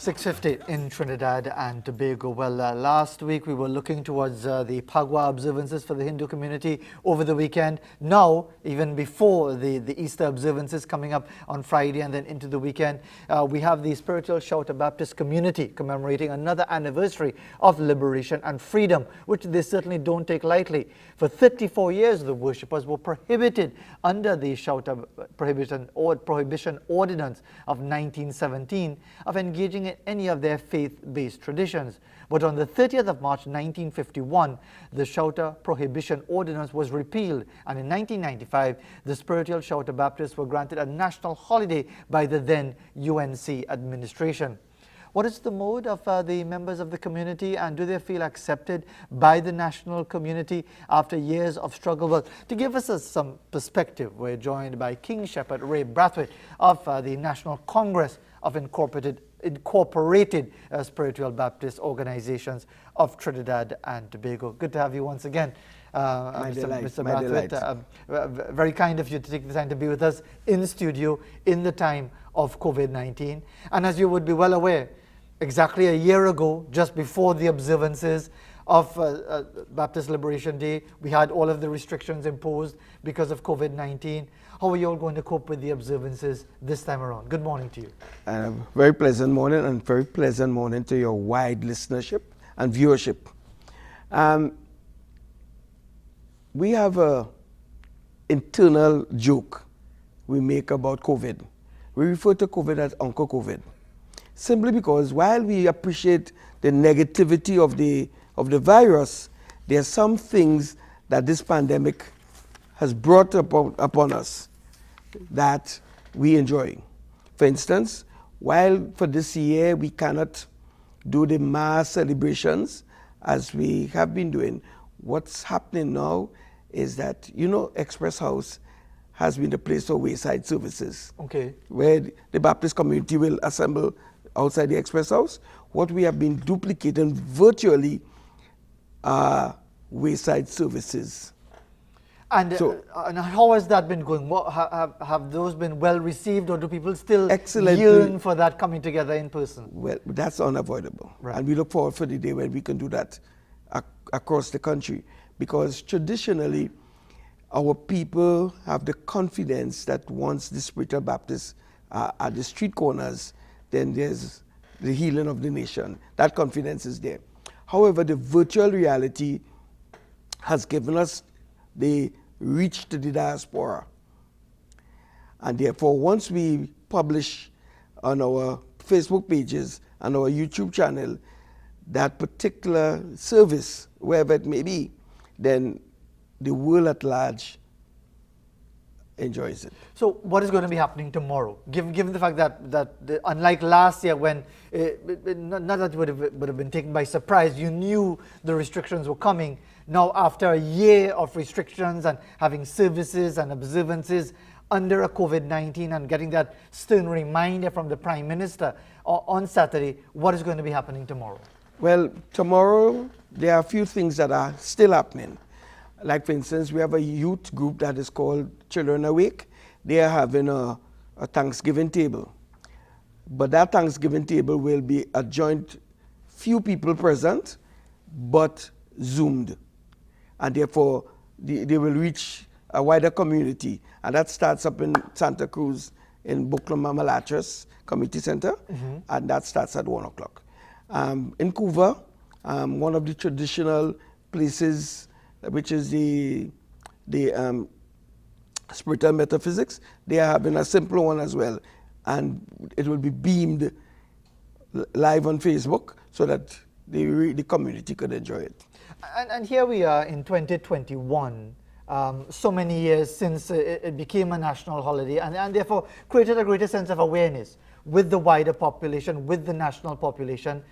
6:50 in Trinidad and Tobago. Well, last week we were looking towards the Phagwa observances for the Hindu community over the weekend. Now, even before the Easter observances coming up on Friday and then into the weekend, we have the Spiritual Shouter Baptist community commemorating another anniversary of liberation and freedom, which they certainly don't take lightly. For 34 years, the worshippers were prohibited under the Shouter Prohibition Ordinance of 1917 of engaging in any of their faith-based traditions. But on the 30th of March 1951, the Shouter Prohibition Ordinance was repealed, and in 1995, the Spiritual Shouter Baptists were granted a national holiday by the then UNC administration. What is the mood of the members of the community, and do they feel accepted by the national community after years of struggle? Well, to give us some perspective, we're joined by King Shepherd Ray Brathwaite of the National Congress of Incorporated Spiritual Baptist Organizations of Trinidad and Tobago. Good to have you once again, Mr. Brathwaite. Very kind of you to take the time to be with us in the studio in the time of COVID-19. And as you would be well aware, exactly a year ago, just before the observances of Baptist Liberation Day, we had all of the restrictions imposed because of COVID-19. How are you all going to cope with the observances this time around? Good morning to you. Very pleasant morning, and very pleasant morning to your wide listenership and viewership. We have an internal joke we make about COVID. We refer to COVID as Uncle COVID, simply because while we appreciate the negativity of the virus, there are some things that this pandemic has brought upon us that we enjoy. For instance, while for this year we cannot do the mass celebrations as we have been doing, what's happening now is that, Express House has been the place for wayside services. Okay. Where the Baptist community will assemble outside the Express House. What we have been duplicating virtually are wayside services. And how has that been going? Have those been well received, or do people still yearn for that coming together in person? Well, that's unavoidable. Right. And we look forward for the day when we can do that across the country. Because traditionally, our people have the confidence that once the Spiritual Baptists are at the street corners, then there's the healing of the nation. That confidence is there. However, the virtual reality has given us the reach to the diaspora. And therefore, once we publish on our Facebook pages and our YouTube channel that particular service, wherever it may be, then the world at large enjoys it. So what is going to be happening tomorrow? Given the fact that unlike last year, when not that it would have been taken by surprise, you knew the restrictions were coming. Now, after a year of restrictions and having services and observances under a COVID-19 and getting that stern reminder from the Prime Minister on Saturday, what is going to be happening tomorrow? Well, tomorrow there are a few things that are still happening. Like, for instance, we have a youth group that is called Children Awake. They are having a Thanksgiving table. But that Thanksgiving table will be a joint few people present, but Zoomed. And therefore, they will reach a wider community. And that starts up in Santa Cruz in Buklama Malatras Community Center, and that starts at 1 o'clock. In Cuba, one of the traditional places, which is the Spiritual Metaphysics, they are having a simple one as well. And it will be beamed live on Facebook so that the community could enjoy it. And here we are in 2021, so many years since it became a national holiday, and therefore created a greater sense of awareness with the wider population, with the national population.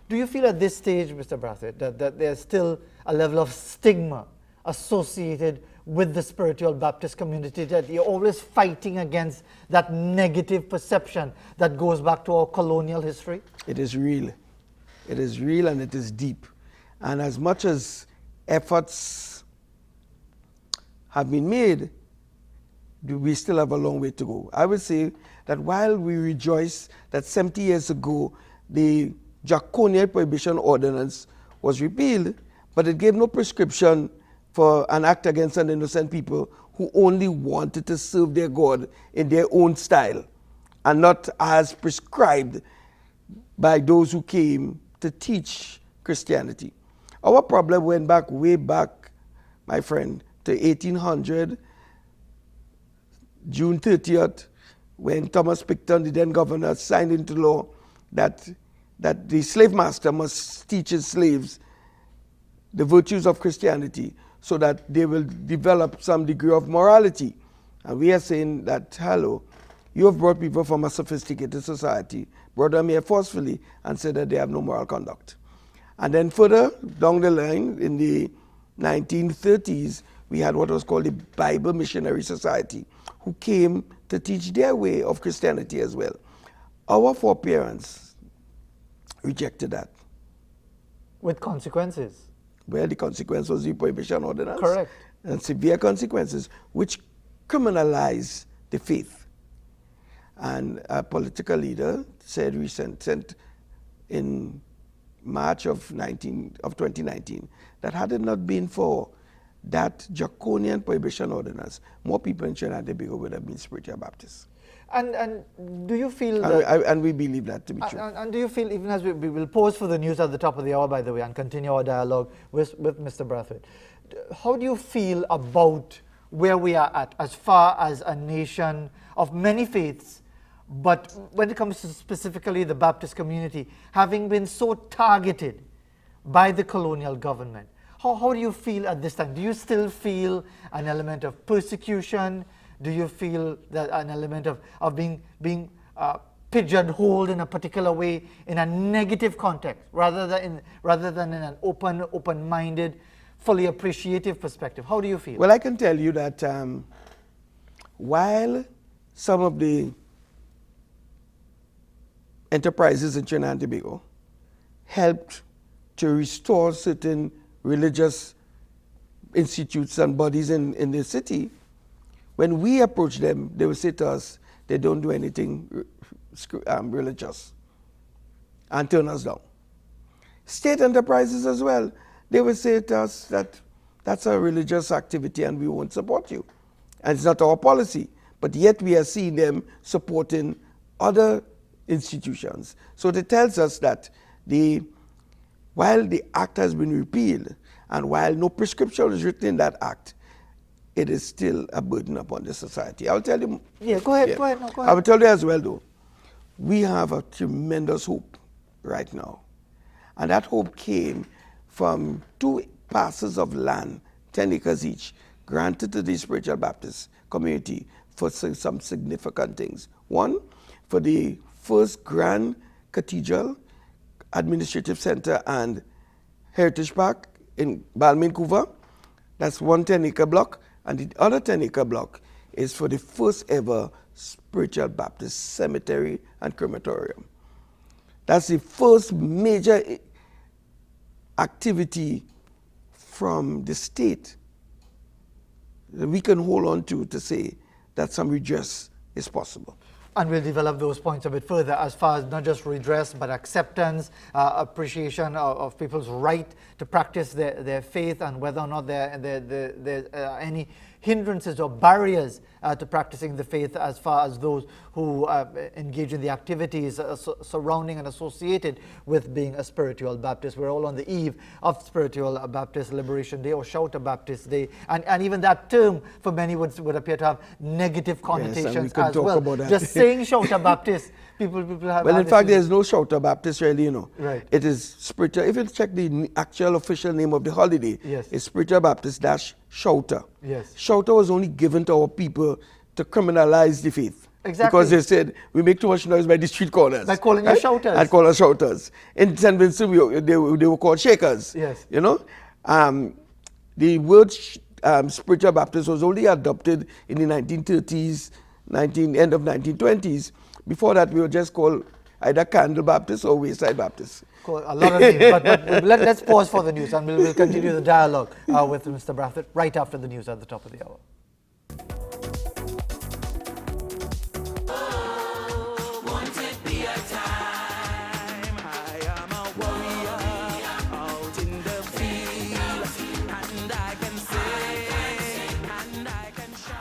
Do you feel at this stage, Mr. Brathwaite, that there's still a level of stigma associated with the Spiritual Baptist community, that you're always fighting against that negative perception that goes back to our colonial history? It is real. It is real, and it is deep. And as much as efforts have been made, we still have a long way to go. I would say that while we rejoice that 70 years ago the draconian prohibition ordinance was repealed, but it gave no prescription for an act against an innocent people who only wanted to serve their God in their own style and not as prescribed by those who came to teach Christianity. Our problem went back, way back, my friend, to 1800, June 30th, when Thomas Picton, the then governor, signed into law that the slave master must teach his slaves the virtues of Christianity so that they will develop some degree of morality. And we are saying that, hello, you have brought people from a sophisticated society, brought them here forcefully, and said that they have no moral conduct. And then further down the line, in the 1930s, we had what was called the Bible Missionary Society, who came to teach their way of Christianity as well. Our foreparents rejected that. With consequences. Well, the consequence was the prohibition ordinance. Correct. And severe consequences, which criminalize the faith. And a political leader said in March of 2019 that had it not been for that draconian prohibition ordinance, more people in Trinidad and Tobago would have been spiritual Baptists. And do you feel that... And we believe that to be true. And do you feel, even as we will pause for the news at the top of the hour, by the way, and continue our dialogue with Mr. Brathwaite, how do you feel about where we are at as far as a nation of many faiths, but when it comes to specifically the Baptist community, having been so targeted by the colonial government? How do you feel at this time? Do you still feel an element of persecution? Do you feel that an element of being pigeonholed in a particular way in a negative context rather than in an open-minded, fully appreciative perspective? How do you feel? Well, I can tell you that while some of the enterprises in Trinidad and Tobago helped to restore certain religious institutes and bodies in the city, when we approach them, they will say to us, they don't do anything religious, and turn us down. State enterprises as well, they will say to us that that's a religious activity and we won't support you. And it's not our policy, but yet we are seeing them supporting other institutions. So it tells us that while the act has been repealed and while no prescription is written in that act, it is still a burden upon the society. I'll tell you. Yeah, go ahead. Go ahead. I will tell you as well, though. We have a tremendous hope right now. And that hope came from 2 parcels of land, 10 acres each, granted to the Spiritual Baptist community for some significant things. One, for the first Grand Cathedral Administrative Center and Heritage Park in Balmain, Couva. That's 1 10-acre block. And the other 10-acre block is for the first ever Spiritual Baptist cemetery and crematorium. That's the first major activity from the state that we can hold on to say that some redress is possible. And we'll develop those points a bit further as far as not just redress, but acceptance, appreciation of people's right to practice their faith, and whether or not there are any hindrances or barriers to practicing the faith as far as those who engage in the activities surrounding and associated with being a spiritual Baptist. We're all on the eve of Spiritual Baptist Liberation Day, or Shouter Baptist Day, and even that term for many would appear to have negative connotations as well. Just saying Shouter Baptist, people have... Well, in fact, there's no Shouter Baptist really, Right. It is spiritual. If you check the actual official name of the holiday, yes, it's Spiritual Baptist Shouter. Yes. Shouter was only given to our people to criminalize the faith. Exactly. Because they said, we make too much noise by the street corners. By calling us shouters. And call us shouters. In St. Vincent, they were called shakers. Yes. The word Spiritual Baptist was only adopted in the 1930s, end of 1920s. Before that, we were just called either Candle Baptist or Wayside Baptist. A lot of names, but let's pause for the news, and we'll continue the dialogue with Mr. Brathwaite right after the news at the top of the hour. Won't it be a time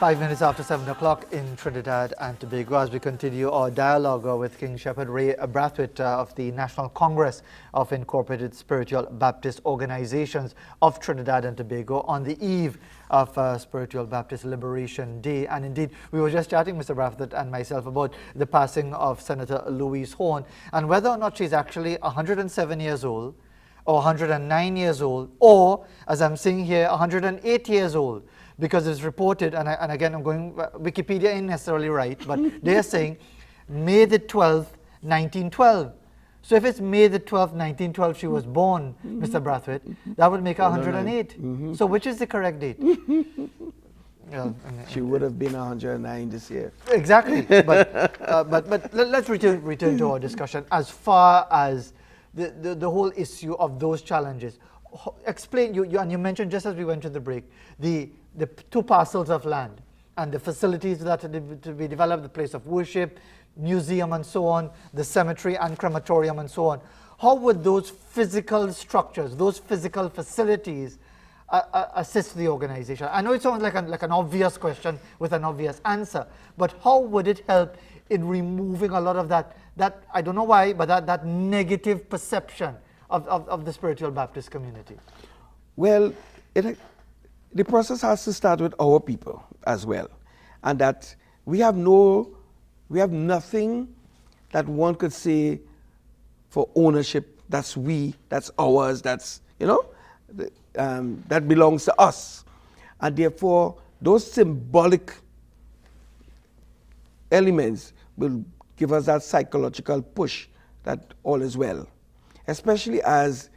5 minutes after 7 o'clock in Trinidad and Tobago, as we continue our dialogue with King Shepherd Ray Brathwaite of the National Congress of Incorporated Spiritual Baptist Organizations of Trinidad and Tobago on the eve of Spiritual Baptist Liberation Day. And indeed, we were just chatting, Mr. Brathwaite and myself, about the passing of Senator Louise Horn and whether or not she's actually 107 years old or 109 years old, or, as I'm seeing here, 108 years old. Because it's reported, and again, I'm going, Wikipedia ain't necessarily right, but they're saying May the 12th, 1912. So if it's May the 12th, 1912, she was born, Mr. Brathwaite, that would make her 108. So which is the correct date? She would have been 109 this year. Exactly. But let's return to our discussion as far as the whole issue of those challenges. Explain, and you mentioned just as we went to the break, the 2 parcels of land and the facilities that are to be developed, the place of worship, museum and so on, the cemetery and crematorium and so on. How would those physical structures, those physical facilities assist the organization? I know it sounds like an obvious question with an obvious answer, but how would it help in removing a lot of that I don't know why, but that negative perception of the Spiritual Baptist community? Well, the process has to start with our people as well, and that we have nothing that one could say for ownership. That's ours. That's that belongs to us, and therefore those symbolic elements will give us that psychological push that all is well, especially as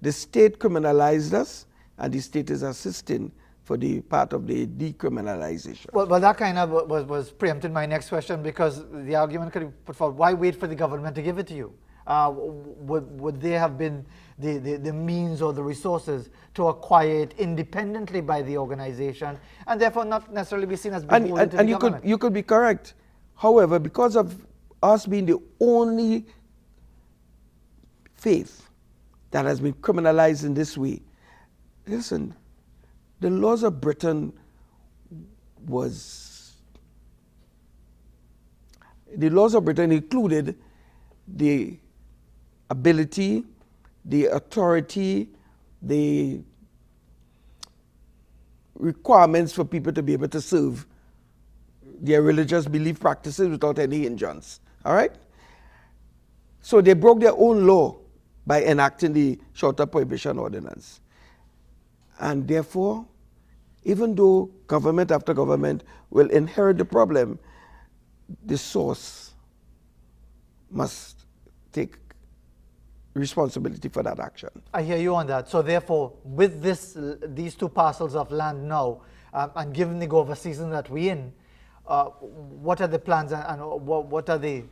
the state criminalized us and the state is assisting for the part of the decriminalization. Well, that kind of was preempted my next question, because the argument could be put forward, why wait for the government to give it to you? Would there have been the means or the resources to acquire it independently by the organization and therefore not necessarily be seen as beholden to the government? You could be correct. However, because of us being the only faith that has been criminalized in this way, listen, the laws of Britain included the ability, the authority, the requirements for people to be able to serve their religious belief practices without any hindrance. All right? So they broke their own law by enacting the Shelter Prohibition Ordinance. And therefore, even though government after government will inherit the problem, the source must take responsibility for that action. I hear you on that. So therefore, with these 2 parcels of land now, and given the go of a season that we're in, what are the plans and what are the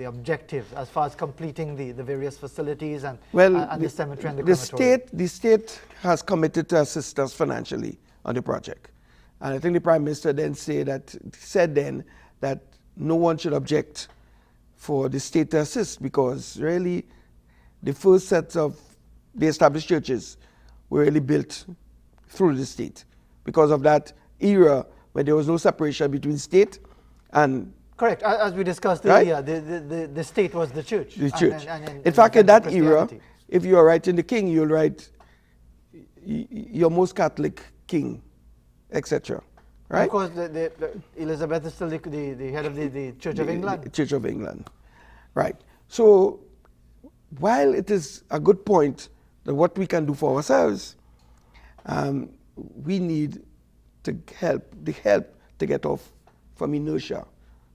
objectives as far as completing the various facilities and the cemetery and the crematorium? The state has committed to assist us financially on the project. And I think the Prime Minister then said that no one should object for the state to assist, because really the first sets of the established churches were really built through the state because of that era where there was no separation between state and... Correct. As we discussed right? earlier, the state was the church. The church. In fact, in that era, if you are writing the king, you'll write your most Catholic king, etc. Right? Of course, Elizabeth is still the head of the Church of England. The Church of England. Right. So, while it is a good point that what we can do for ourselves, we need to help to get off from inertia,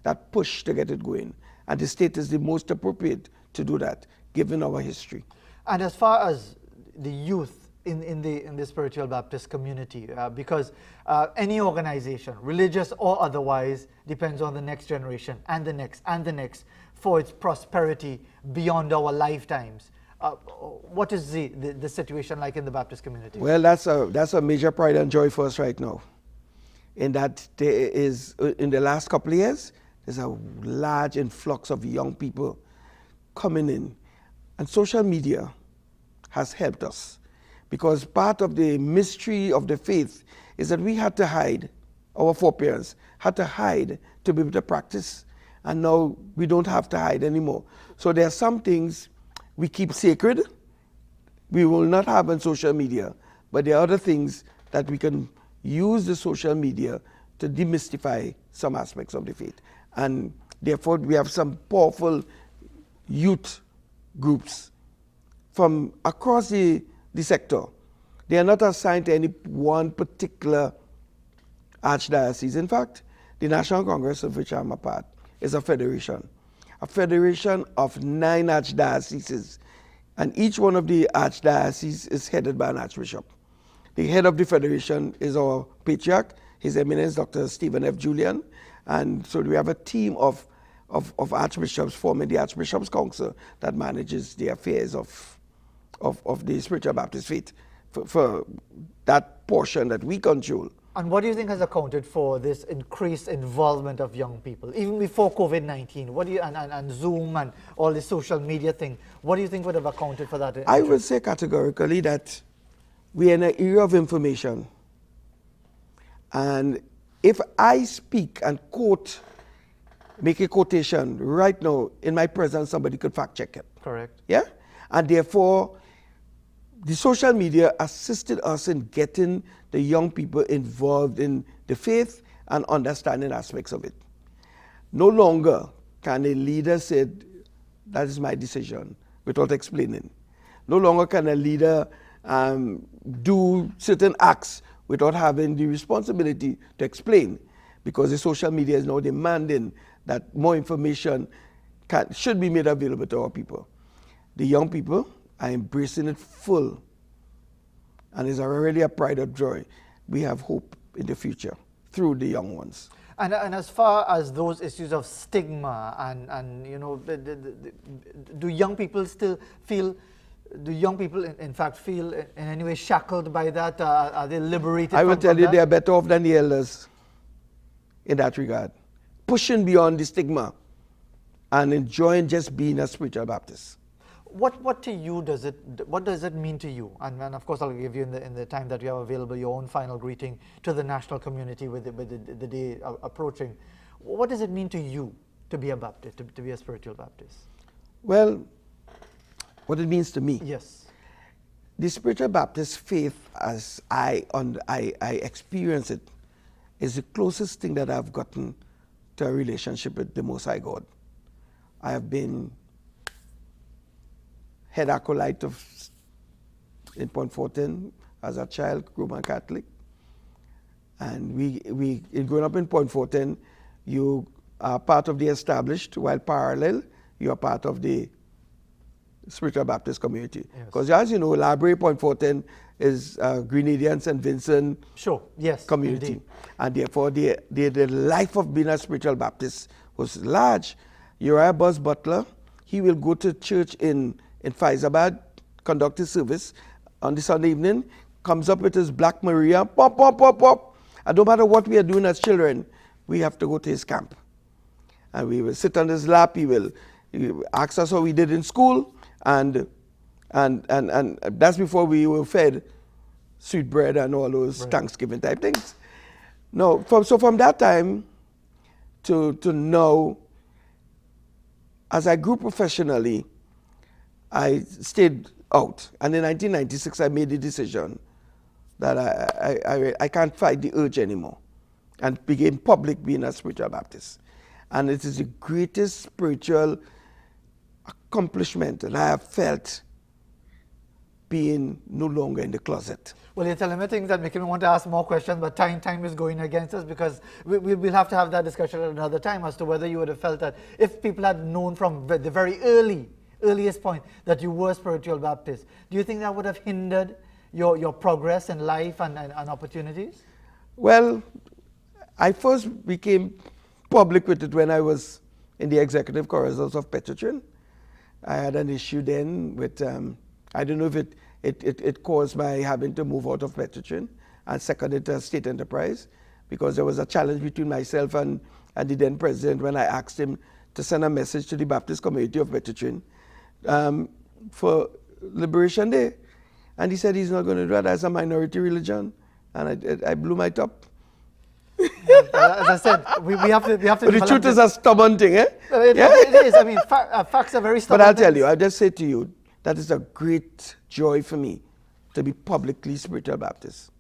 that push to get it going. And the state is the most appropriate to do that, given our history. And as far as the youth in the Spiritual Baptist community, because any organization, religious or otherwise, depends on the next generation and the next and the next for its prosperity beyond our lifetimes. What is the situation like in the Baptist community? Well, that's a major pride and joy for us right now. In that there is, in the last couple of years, there's a large influx of young people coming in. And social media has helped us, because part of the mystery of the faith is that we had to hide our foreparents had to hide to be able to practice. And now we don't have to hide anymore. So there are some things we keep sacred, we will not have on social media, but there are other things that we can use the social media to demystify some aspects of the faith. And therefore we have some powerful youth groups from across the sector. They are not assigned to any one particular archdiocese. In fact, the National Congress, of which I'm a part, is a federation of 9 archdioceses, and each one of the archdioceses is headed by an archbishop. The head of the federation is our patriarch, His Eminence Dr. Stephen F. Julian, and so we have a team of archbishops forming the Archbishops' Council that manages the affairs of the spiritual Baptist faith for that portion that we control. And what do you think has accounted for this increased involvement of young people, even before COVID-19? What do you and Zoom and all the social media thing? What do you think would have accounted for that? I would say categorically that we are in an era of information, and if I speak and quote, make a quotation right now in my presence, somebody could fact check it. Correct. Yeah, and therefore, the social media assisted us in getting the young people involved in the faith and understanding aspects of it. No longer can a leader say, that is my decision, without explaining. No longer can a leader do certain acts without having the responsibility to explain, because the social media is now demanding that more information should be made available to our people. The young people are embracing it full, and it's already a pride of joy. We have hope in the future through the young ones. And as far as those issues of stigma and you know, do young people still feel? Do young people in fact feel in any way shackled by that? Are they liberated? I will tell you, that? they are better off than the elders in that regard, pushing beyond the stigma and enjoying just being a spiritual Baptist. What to you does it? What does it mean to you? And of course, I'll give you in the time that you have available your own final greeting to the national community with the day approaching. What does it mean to you to be a Baptist, to be a spiritual Baptist? Well, what it means to me. Yes. The spiritual Baptist faith, as I experience it, is the closest thing that I've gotten to a relationship with the Most High God. I have been head acolyte in Point Fortin as a child, Roman Catholic. And we growing up in Point Fortin, you are part of the established, while parallel, you are part of the spiritual Baptist community. Because as you know, Library Point Fortin is Grenadian St. Vincent community. Indeed. And therefore, the life of being a spiritual Baptist was large. Uriah Buzz Butler, he will go to church in Fazeer, conduct his service on the Sunday evening, comes up with his Black Maria, pop, pop, pop, pop. And no matter what we are doing as children, we have to go to his camp. And we will sit on his lap, he will ask us how we did in school, and that's before we were fed sweet bread and all those Thanksgiving type things. No, so from that time to now, as I grew professionally, I stayed out. And in 1996, I made the decision that I can't fight the urge anymore, and became public being a spiritual Baptist. And it is the greatest spiritual accomplishment that I have felt, being no longer in the closet. Well, you're telling me things that make me want to ask more questions, but time is going against us, because we'll have to have that discussion at another time as to whether you would have felt that if people had known from the very earliest point that you were spiritual Baptist, do you think that would have hindered your progress in life and opportunities? Well, I first became public with it when I was in the executive corridors of Petrotrin. I had an issue then with, I don't know if it caused my having to move out of Petrotrin and seconded to a state enterprise, because there was a challenge between myself and the then president when I asked him to send a message to the Baptist community of Petrotrin for Liberation Day. And he said he's not going to do that as a minority religion. And I blew my top. As I said, we have to But the develop truth is this. a stubborn thing, eh? It is. I mean, facts are very stubborn. But I'll tell things. you, I'll just say to you, that is a great joy for me to be publicly spiritual Baptist.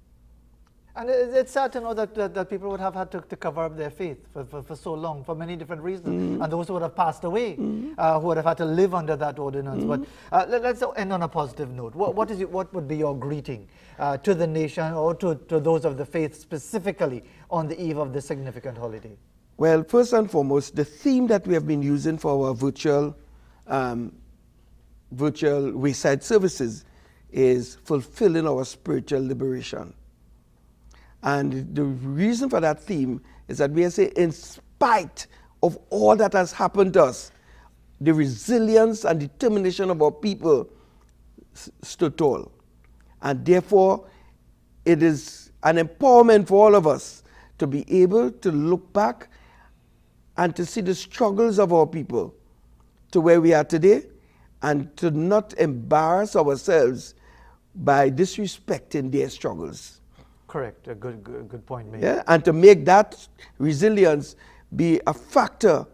And it's sad to know that people would have had to cover up their faith for so long, for many different reasons. And those who would have passed away, who would have had to live under that ordinance. But let's end on a positive note. What would be your greeting to the nation or to those of the faith specifically on the eve of this significant holiday? Well, first and foremost, the theme that we have been using for our virtual wayside services is fulfilling our spiritual liberation. And the reason for that theme is that we are saying, in spite of all that has happened to us, the resilience and determination of our people stood tall. And therefore, it is an empowerment for all of us to be able to look back and to see the struggles of our people to where we are today, and to not embarrass ourselves by disrespecting their struggles. Correct. A good point made. Yeah? And to make that resilience be a factor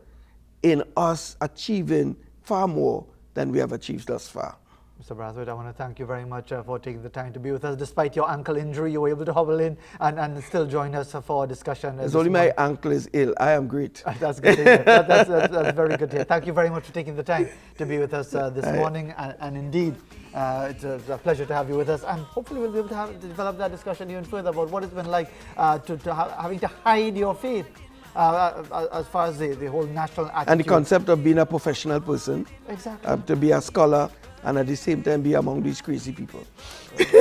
in us achieving far more than we have achieved thus far. Mr. Brathwaite, I want to thank you very much for taking the time to be with us. Despite your ankle injury, you were able to hobble in and still join us for a discussion. It's only my ankle is ill. I am great. That's good to hear. That's very good to hear. Thank you very much for taking the time to be with us this morning. And indeed, it's a pleasure to have you with us. And hopefully we'll be able to develop that discussion even further about what it's been like having to hide your faith. As far as the whole national attitude. And the concept of being a professional person. Exactly. To be a scholar and at the same time be among these crazy people. It's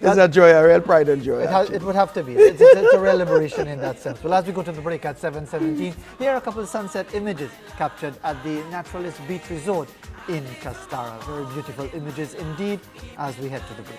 a joy, a real pride and joy. It would have to be. It's a real liberation in that sense. Well, as we go to the break at 7:17, here are a couple of sunset images captured at the Naturalist Beach Resort in Castara. Very beautiful images indeed as we head to the break.